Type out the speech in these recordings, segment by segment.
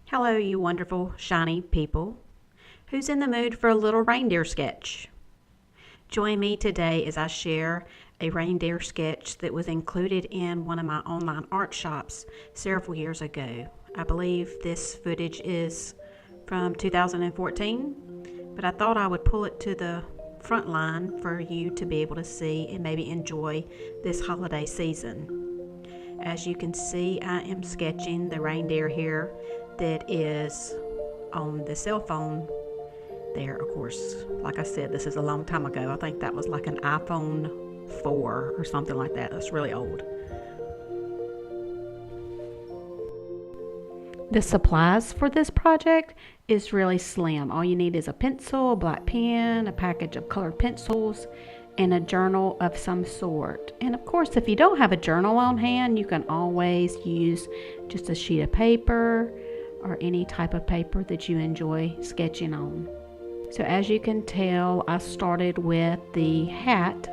Hello, you wonderful, shiny people. Who's in the mood for a little reindeer sketch? Join me today as I share a reindeer sketch that was included in one of my online art shops several years ago. I believe this footage is from 2014, but I thought I would pull it to the front line for you to be able to see and maybe enjoy this holiday season. As you can see, I am sketching the reindeer here that is on the cell phone there. Of course, like I said, this is a long time ago. I think that was like an iPhone 4 or something like that. That's really old. The supplies for this project is really slim. All you need is a pencil, a black pen, a package of colored pencils, and a journal of some sort. And of course, if you don't have a journal on hand, you can always use just a sheet of paper or any type of paper that you enjoy sketching on. So as you can tell, I started with the hat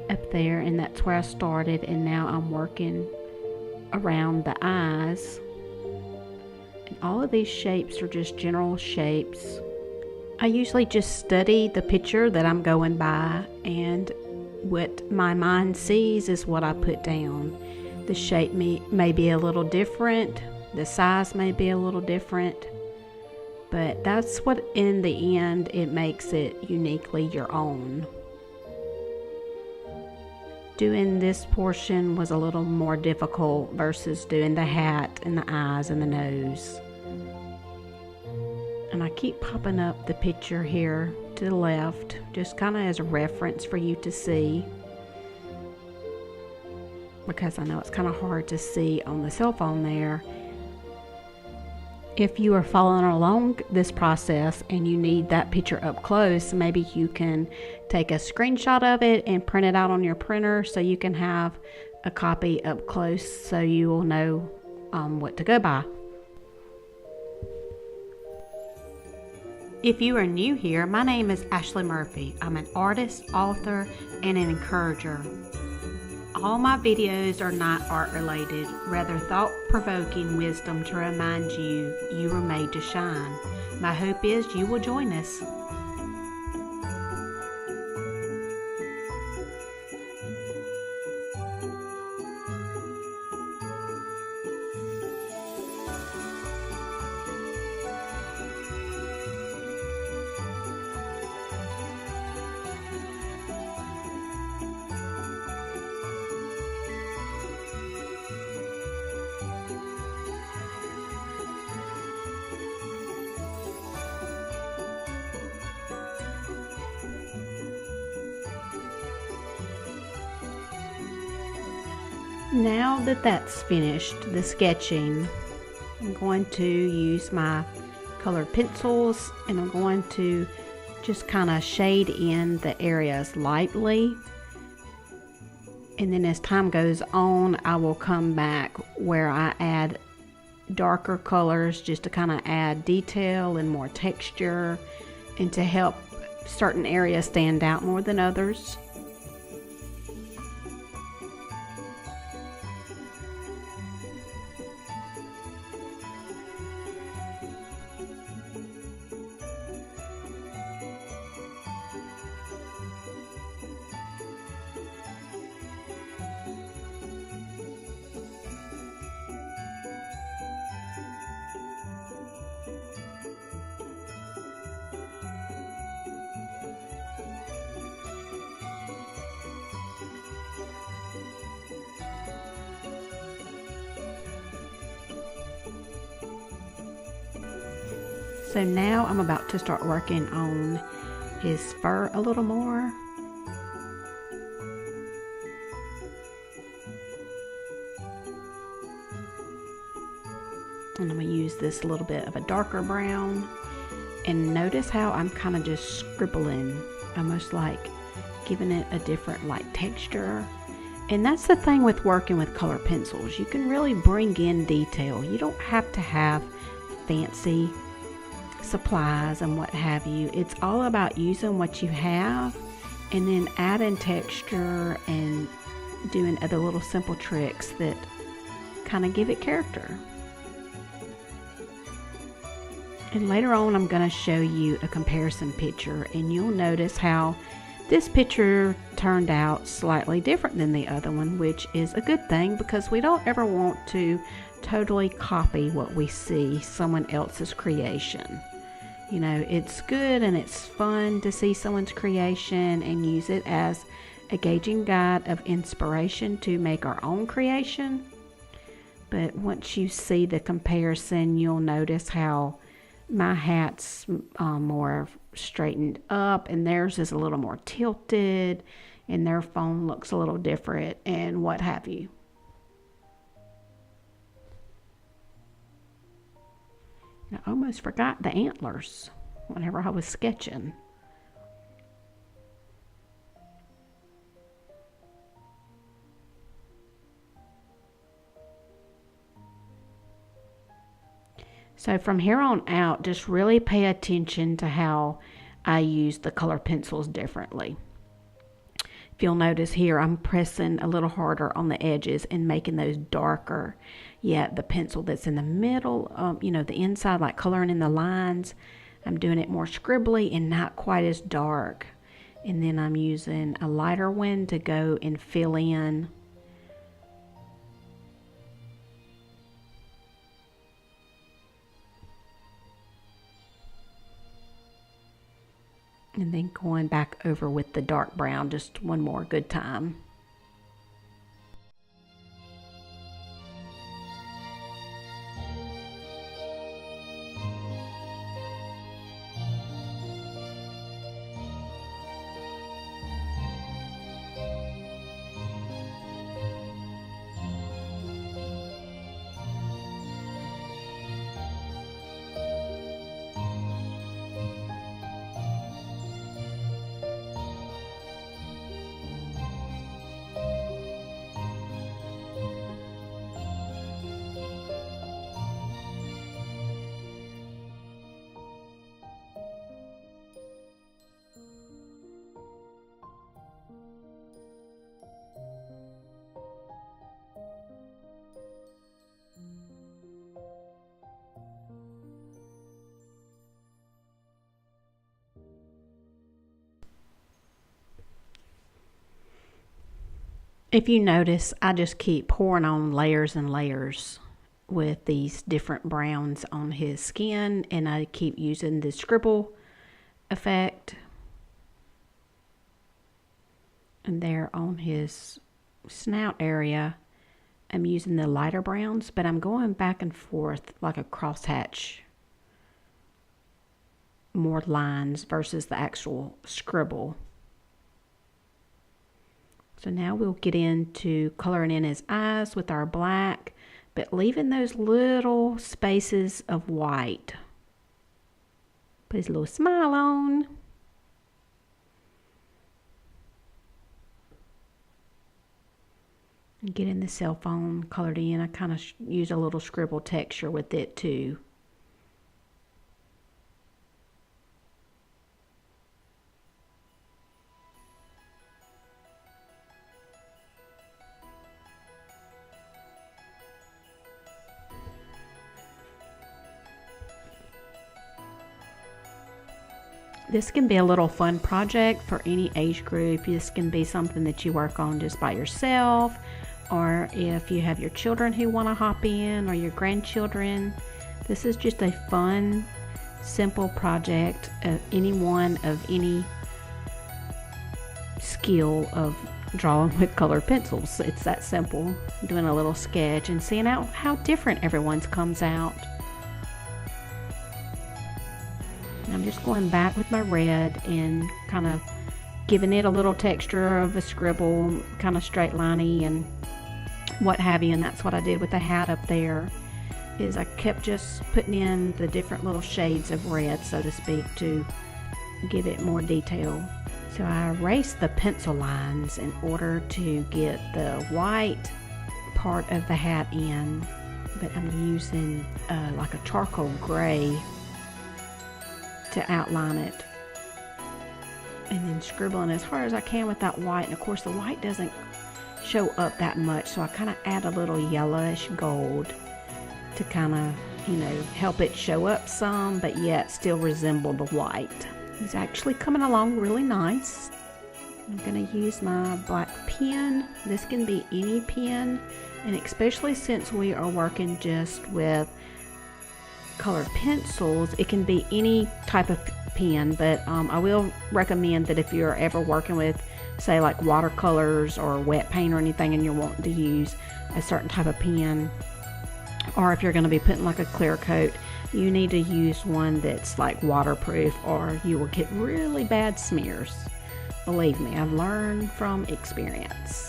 up there, and that's where I started, and now I'm working around the eyes. And all of these shapes are just general shapes. I usually just study the picture that I'm going by, and what my mind sees is what I put down. The shape may be a little different, the size may be a little different, but that's what in the end it makes it uniquely your own. Doing this portion was a little more difficult versus doing the hat and the eyes and the nose. And I keep popping up the picture here to the left, just kind of as a reference for you to see, because I know it's kind of hard to see on the cell phone there. If you are following along this process and you need that picture up close, maybe you can take a screenshot of it and print it out on your printer so you can have a copy up close so you will know what to go by. If you are new here, my name is Ashley Murphy. I'm an artist, author, and an encourager. All my videos are not art related, rather thought-provoking wisdom to remind you you were made to shine. My hope is you will join us. Now that that's finished, the sketching, I'm going to use my colored pencils and I'm going to just kind of shade in the areas lightly. And then as time goes on, I will come back where I add darker colors just to kind of add detail and more texture and to help certain areas stand out more than others. So now I'm about to start working on his fur a little more. And I'm going to use this little bit of a darker brown. And notice how I'm kind of just scribbling, almost like giving it a different like texture. And that's the thing with working with color pencils. You can really bring in detail. You don't have to have fancy supplies and what have you. It's all about using what you have and then adding texture and doing other little simple tricks that kind of give it character. And later on, I'm going to show you a comparison picture, and you'll notice how this picture turned out slightly different than the other one, which is a good thing because we don't ever want to totally copy what we see someone else's creation. You know, it's good and it's fun to see someone's creation and use it as a gauging guide of inspiration to make our own creation. But once you see the comparison, you'll notice how my hat's more straightened up and theirs is a little more tilted and their phone looks a little different and what have you. I almost forgot the antlers whenever I was sketching. So from here on out, just really pay attention to how I use the color pencils differently. If you'll notice here, I'm pressing a little harder on the edges and making those darker. Yet the pencil that's in the middle, you know, the inside, like coloring in the lines, I'm doing it more scribbly and not quite as dark. And then I'm using a lighter one to go and fill in. And then going back over with the dark brown just one more good time. If you notice, I just keep pouring on layers and layers with these different browns on his skin, and I keep using the scribble effect. And there on his snout area, I'm using the lighter browns, but I'm going back and forth like a crosshatch, more lines versus the actual scribble. So now we'll get into coloring in his eyes with our black, but leaving those little spaces of white. Put his little smile on. And getting the cell phone colored in. I kind of use a little scribble texture with it too. This can be a little fun project for any age group. This can be something that you work on just by yourself, or if you have your children who want to hop in, or your grandchildren. This is just a fun, simple project. Anyone of any skill of drawing with colored pencils. It's that simple. Doing a little sketch and seeing how different everyone's comes out. I'm just going back with my red and kind of giving it a little texture of a scribble, kind of straight liney and what have you. And that's what I did with the hat up there, is I kept just putting in the different little shades of red, so to speak, to give it more detail. So I erased the pencil lines in order to get the white part of the hat in, but I'm using like a charcoal gray to outline it, and then scribbling as hard as I can with that white. And of course the white doesn't show up that much, so I kind of add a little yellowish gold to kind of you know, help it show up some, but yet still resemble the white. It's actually coming along really nice. I'm going to use my black pen. This can be any pen, and especially since we are working just with colored pencils, it can be any type of pen, but I will recommend that if you're ever working with, say, like watercolors or wet paint or anything, and you're wanting to use a certain type of pen, or if you're going to be putting like a clear coat, you need to use one that's like waterproof, or you will get really bad smears. Believe me, I've learned from experience.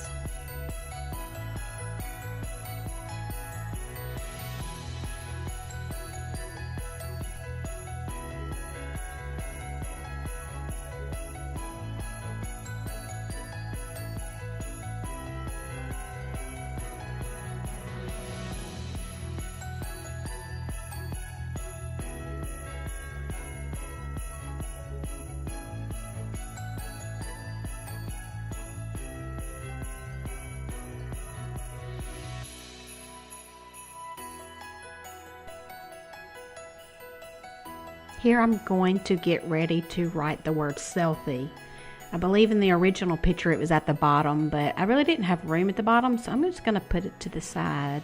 Here I'm going to get ready to write the word selfie. I believe in the original picture it was at the bottom, but I really didn't have room at the bottom, so I'm just going to put it to the side.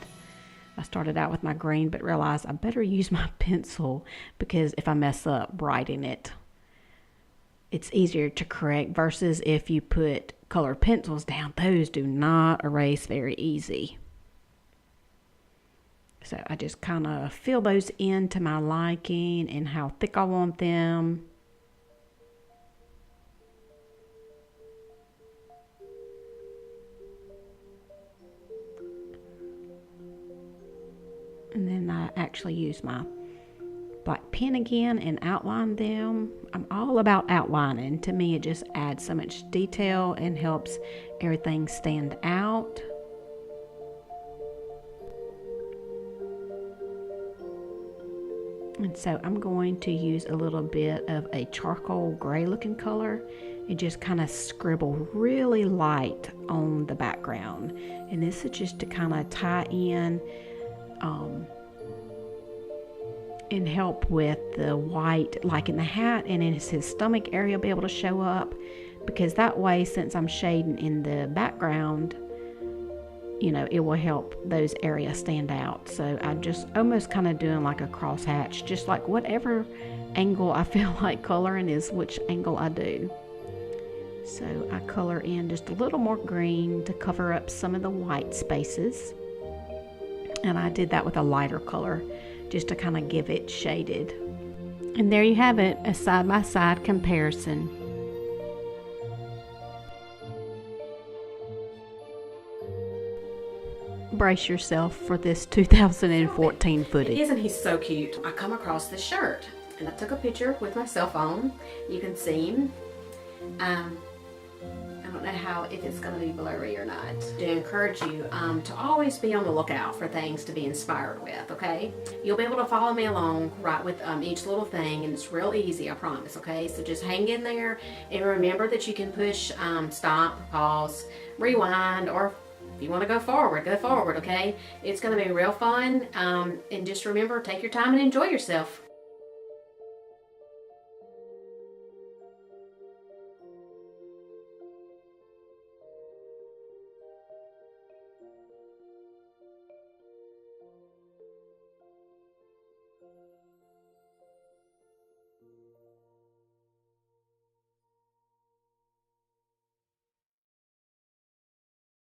I started out with my green, but realized I better use my pencil, because if I mess up writing it, it's easier to correct versus if you put colored pencils down. Those do not erase very easy. So I just kind of fill those in to my liking and how thick I want them. And then I actually use my black pen again and outline them. I'm all about outlining. To me, it just adds so much detail and helps everything stand out. And so I'm going to use a little bit of a charcoal gray looking color and just kind of scribble really light on the background. And this is just to kind of tie in and help with the white, like in the hat and in his stomach area, be able to show up. Because that way, since I'm shading in the background, you know, it will help those areas stand out. So I'm just almost kind of doing like a cross hatch, just like whatever angle I feel like coloring is which angle I do. So I color in just a little more green to cover up some of the white spaces. And I did that with a lighter color just to kind of give it shaded. And there you have it, a side-by-side comparison. Brace yourself for this 2014 footage. Isn't he so cute? I come across this shirt and I took a picture with my cell phone. You can see him. I don't know how, if it's going to be blurry or not. To encourage you to always be on the lookout for things to be inspired with, okay? You'll be able to follow me along right with each little thing, and it's real easy, I promise, okay? So just hang in there and remember that you can push stop, pause, rewind, or if you want to go forward, okay? It's going to be real fun, and just remember, take your time and enjoy yourself.